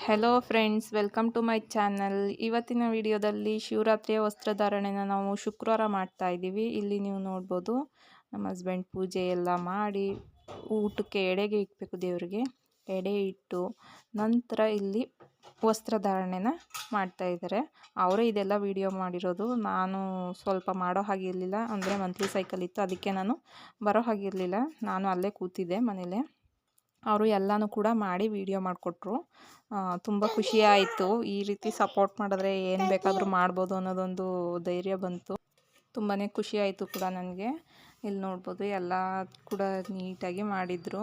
Hello friends, welcome to my channel. ಇವತ್ತಿನ ವಿಡಿಯೋದಲ್ಲಿ ಶಿವರಾತ್ರಿಯ ವಸ್ತ್ರಧಾರಣೆನ ನಾವು ಶುಕ್ರವಾರ ಮಾಡ್ತಾ ಇದ್ದೀವಿ. ಇಲ್ಲಿ ನೀವು ನೋಡ್ಬೋದು ನಮ್ಮ ಹಸ್ಬೆಂಡ್ ಪೂಜೆ ಎಲ್ಲ ಮಾಡಿ ಊಟಕ್ಕೆ ಎಡೆಗೆ ಇಡಬೇಕು, ದೇವರಿಗೆ ಎಡೆ ಇಟ್ಟು ನಂತರ ಇಲ್ಲಿ ವಸ್ತ್ರಧಾರಣೆನ ಮಾಡ್ತಾ ಇದ್ದಾರೆ. ಅವರೇ ಇದೆಲ್ಲ ವಿಡಿಯೋ ಮಾಡಿರೋದು. ನಾನು ಸ್ವಲ್ಪ ಮಾಡೋ ಹಾಗಿರಲಿಲ್ಲ, ಅಂದರೆ ಮಂತ್ಲಿ ಸೈಕಲ್ ಇತ್ತು, ಅದಕ್ಕೆ ನಾನು ಬರೋ ಹಾಗಿರಲಿಲ್ಲ. ನಾನು ಅಲ್ಲೇ ಕೂತಿದ್ದೆ ಮನೇಲೆ. ಅವರು ಎಲ್ಲನೂ ಕೂಡ ಮಾಡಿ ವಿಡಿಯೋ ಮಾಡಿಕೊಟ್ರು. ತುಂಬ ಖುಷಿ ಆಯಿತು. ಈ ರೀತಿ ಸಪೋರ್ಟ್ ಮಾಡಿದ್ರೆ ಏನು ಬೇಕಾದರೂ ಮಾಡ್ಬೋದು ಅನ್ನೋದೊಂದು ಧೈರ್ಯ ಬಂತು. ತುಂಬಾ ಖುಷಿ ಆಯಿತು ಕೂಡ ನನಗೆ. ಇಲ್ಲಿ ನೋಡ್ಬೋದು ಎಲ್ಲ ಕೂಡ ನೀಟಾಗಿ ಮಾಡಿದರು.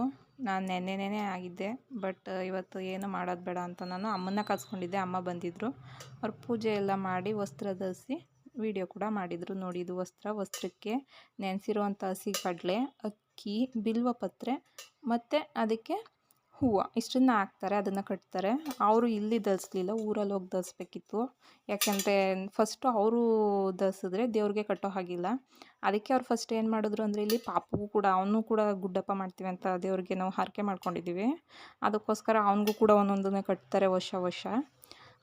ನಾನು ನೆನ್ನೆ ಆಗಿದ್ದೆ, ಬಟ್ ಇವತ್ತು ಏನು ಮಾಡೋದು ಬೇಡ ಅಂತ ನಾನು ಅಮ್ಮನ್ನ ಕರ್ಸ್ಕೊಂಡಿದ್ದೆ. ಅಮ್ಮ ಬಂದಿದ್ದರು, ಅವ್ರು ಪೂಜೆ ಎಲ್ಲ ಮಾಡಿ ವಸ್ತ್ರ ಧರಿಸಿ ವಿಡಿಯೋ ಕೂಡ ಮಾಡಿದರು. ನೋಡಿ, ಇದು ವಸ್ತ್ರಕ್ಕೆ ನೆನೆಸಿರುವಂಥ ಹಸಿ ಕಡಲೆ, ಅಕ್ಕಿ, ಬಿಲ್ವಪತ್ರೆ ಮತ್ತು ಅದಕ್ಕೆ ಹೂವು ಇಷ್ಟನ್ನು ಹಾಕ್ತಾರೆ, ಅದನ್ನು ಕಟ್ತಾರೆ. ಅವರು ಇಲ್ಲಿ ಧರಿಸ್ಲಿಲ್ಲ, ಊರಲ್ಲಿ ಹೋಗಿ ಧರಿಸ್ಬೇಕಿತ್ತು. ಯಾಕೆಂದರೆ ಫಸ್ಟು ಅವರು ಧರಿಸಿದ್ರೆ ದೇವ್ರಿಗೆ ಕಟ್ಟೋ ಹಾಗಿಲ್ಲ. ಅದಕ್ಕೆ ಅವ್ರು ಫಸ್ಟ್ ಏನು ಮಾಡಿದ್ರು ಅಂದರೆ, ಇಲ್ಲಿ ಪಾಪಗೂ ಕೂಡ, ಅವನು ಕೂಡ ಗುಡ್ಡಪ್ಪ ಮಾಡ್ತೀವಿ ಅಂತ ದೇವ್ರಿಗೆ ನಾವು ಹರಕೆ ಮಾಡ್ಕೊಂಡಿದ್ದೀವಿ. ಅದಕ್ಕೋಸ್ಕರ ಅವನಿಗೂ ಕೂಡ ಒಂದೊಂದನ್ನೇ ಕಟ್ತಾರೆ ವರ್ಷ.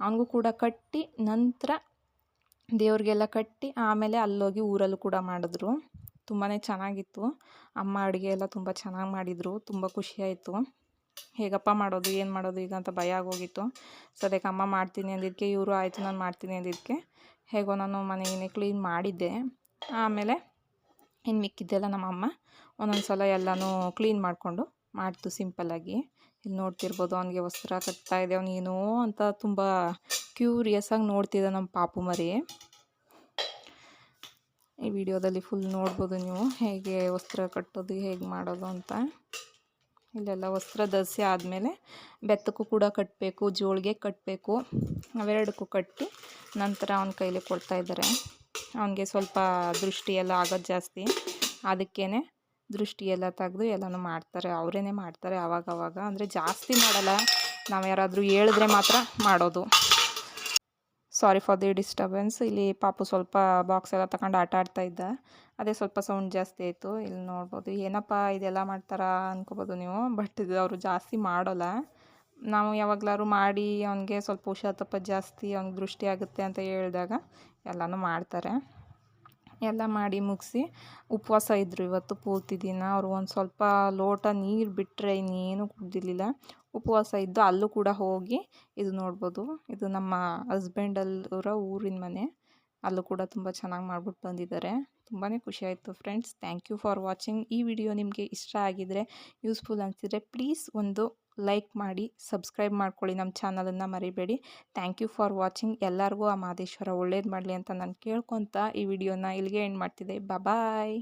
ಅವನಿಗೂ ಕೂಡ ಕಟ್ಟಿ ನಂತರ ದೇವ್ರಿಗೆಲ್ಲ ಕಟ್ಟಿ ಆಮೇಲೆ ಅಲ್ಲೋಗಿ ಊರಲ್ಲೂ ಕೂಡ ಮಾಡಿದ್ರು. ತುಂಬಾ ಚೆನ್ನಾಗಿತ್ತು. ಅಮ್ಮ ಅಡುಗೆ ಎಲ್ಲ ತುಂಬ ಚೆನ್ನಾಗಿ ಮಾಡಿದರು. ತುಂಬ ಖುಷಿಯಾಯಿತು. ಹೇಗಪ್ಪ ಮಾಡೋದು, ಏನು ಮಾಡೋದು ಈಗ ಅಂತ ಭಯ ಆಗೋಗಿತ್ತು. ಸೊ ಅದಕ್ಕೆ ಅಮ್ಮ ಮಾಡ್ತೀನಿ ಅಂದಿದ್ದಕ್ಕೆ, ಇವರು ಆಯಿತು ನಾನು ಮಾಡ್ತೀನಿ ಅಂದಿದ್ದಕ್ಕೆ ಹೇಗೋ ನಾನು ಮನೆಯೇ ಕ್ಲೀನ್ ಮಾಡಿದ್ದೆ. ಆಮೇಲೆ ಇನ್ನು ಮಿಕ್ಕಿದ್ದೆಲ್ಲ ನಮ್ಮಮ್ಮ ಒಂದೊಂದು ಸಲ ಎಲ್ಲನೂ ಕ್ಲೀನ್ ಮಾಡಿಕೊಂಡು ಮಾಡ್ತು ಸಿಂಪಲ್ಲಾಗಿ. ಇಲ್ಲಿ ನೋಡ್ತಿರ್ಬೋದು, ಅವನಿಗೆ ವಸ್ತ್ರ ಕಟ್ತಾ ಇದೆ. ಅವನೇನೋ ಅಂತ ತುಂಬ ಕ್ಯೂರಿಯಸ್ಸಾಗಿ ನೋಡ್ತಿದ್ದ ನಮ್ಮ ಪಾಪು ಮರಿ. ಈ ವಿಡಿಯೋದಲ್ಲಿ ಫುಲ್ ನೋಡ್ಬೋದು ನೀವು ಹೇಗೆ ವಸ್ತ್ರ ಕಟ್ಟೋದು, ಹೇಗೆ ಮಾಡೋದು ಅಂತ. ಇಲ್ಲೆಲ್ಲ ವಸ್ತ್ರ ಧರಿಸಿ ಆದಮೇಲೆ ಬೆತ್ತಕ್ಕೂ ಕೂಡ ಕಟ್ಟಬೇಕು, ಜೋಳಿಗೆ ಕಟ್ಟಬೇಕು. ಅವೆರಡಕ್ಕೂ ಕಟ್ಟಿ ನಂತರ ಅವನ ಕೈಲಿ ಕೊಡ್ತಾಯಿದ್ದಾರೆ. ಅವನಿಗೆ ಸ್ವಲ್ಪ ದೃಷ್ಟಿ ಎಲ್ಲ ಆಗೋದು ಜಾಸ್ತಿ, ಅದಕ್ಕೇ ದೃಷ್ಟಿ ಎಲ್ಲ ತೆಗೆದು ಎಲ್ಲನೂ ಮಾಡ್ತಾರೆ. ಅವರೇ ಮಾಡ್ತಾರೆ ಆವಾಗವಾಗ, ಅಂದರೆ ಜಾಸ್ತಿ ಮಾಡಲ್ಲ. ನಾವು ಯಾರಾದರೂ ಹೇಳಿದ್ರೆ ಮಾತ್ರ ಮಾಡೋದು. Sorry for the disturbance. ಇಲ್ಲಿ ಪಾಪು ಸ್ವಲ್ಪ ಬಾಕ್ಸ್ ಎಲ್ಲ ತಗೊಂಡು ಆಟ ಆಡ್ತಾ ಇದ್ದ, ಅದೇ ಸ್ವಲ್ಪ ಸೌಂಡ್ ಜಾಸ್ತಿ ಆಯಿತು. ಇಲ್ಲಿ ನೋಡ್ಬೋದು, ಏನಪ್ಪ ಇದೆಲ್ಲ ಮಾಡ್ತಾರಾ ಅಂದ್ಕೋಬೋದು ನೀವು, ಬಟ್ ಇದು ಅವರು ಜಾಸ್ತಿ ಮಾಡೋಲ್ಲ. ನಾವು ಯಾವಾಗಲಾದ್ರು ಮಾಡಿ ಅವನಿಗೆ ಸ್ವಲ್ಪ ಹುಷಾರು ತಪ್ಪೋದು ಜಾಸ್ತಿ, ಅವ್ನಿಗೆ ದೃಷ್ಟಿ ಆಗುತ್ತೆ ಅಂತ ಹೇಳಿದಾಗ ಎಲ್ಲನೂ ಮಾಡ್ತಾರೆ. ಎಲ್ಲ ಮಾಡಿ ಮುಗಿಸಿ ಉಪವಾಸ ಇದ್ದರು ಇವತ್ತು ಪೂರ್ತಿ ದಿನ. ಅವರು ಒಂದು ಸ್ವಲ್ಪ ಲೋಟ ನೀರು ಬಿಟ್ಟರೆ ಇನ್ನೇನು ಕುಡ್ದಿರಲಿಲ್ಲ, ಉಪವಾಸ ಇದ್ದು. ಅಲ್ಲೂ ಕೂಡ ಹೋಗಿ ಇದು ನೋಡ್ಬೋದು, ಇದು ನಮ್ಮ ಹಸ್ಬೆಂಡಲ್ಲವರ ಊರಿನ ಮನೆ. ಅಲ್ಲೂ ಕೂಡ ತುಂಬ ಚೆನ್ನಾಗಿ ಮಾಡ್ಬಿಟ್ಟು ಬಂದಿದ್ದಾರೆ. ತುಂಬಾ ಖುಷಿಯಾಯಿತು friends. Thank you for watching. ಈ ವಿಡಿಯೋ ನಿಮಗೆ ಇಷ್ಟ ಆಗಿದರೆ, ಯೂಸ್ಫುಲ್ ಅನಿಸಿದರೆ ಪ್ಲೀಸ್ ಒಂದು ಲೈಕ್ ಮಾಡಿ, ಸಬ್ಸ್ಕ್ರೈಬ್ ಮಾಡ್ಕೊಳ್ಳಿ, ನಮ್ಮ ಚಾನಲನ್ನು ಮರಿಬೇಡಿ. Thank you for watching. ಎಲ್ಲರಿಗೂ ಆ ಮಹದೇಶ್ವರ ಒಳ್ಳೇದು ಮಾಡಲಿ ಅಂತ ನಾನು ಕೇಳ್ಕೊತ ಈ ವಿಡಿಯೋನ ಇಲ್ಲಿಗೆ ಎಂಡ್ ಮಾಡ್ತಿದ್ದೆ. ಬಾಯ್.